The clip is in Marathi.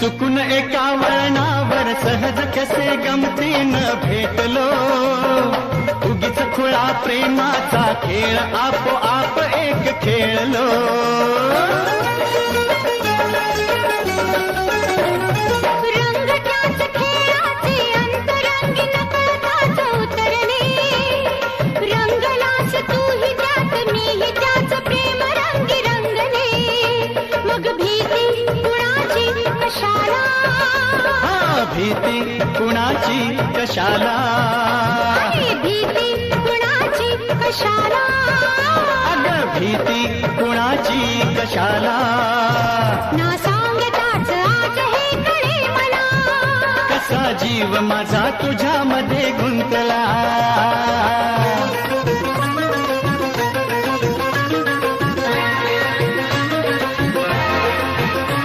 चुकून एका वळणावर सहज कसे गमतीनं भेटलो, उगीच खुळा प्रेमाचा खेळ आपोआप एक खेळलो. भीती कुणाची कशाला, भीती कुणाची कशाला, अगं भीती कुणाची कशाला. ना सांगताच आज हे कळे मला, कसा जीव माझा तुझ्यामध्ये गुंतला.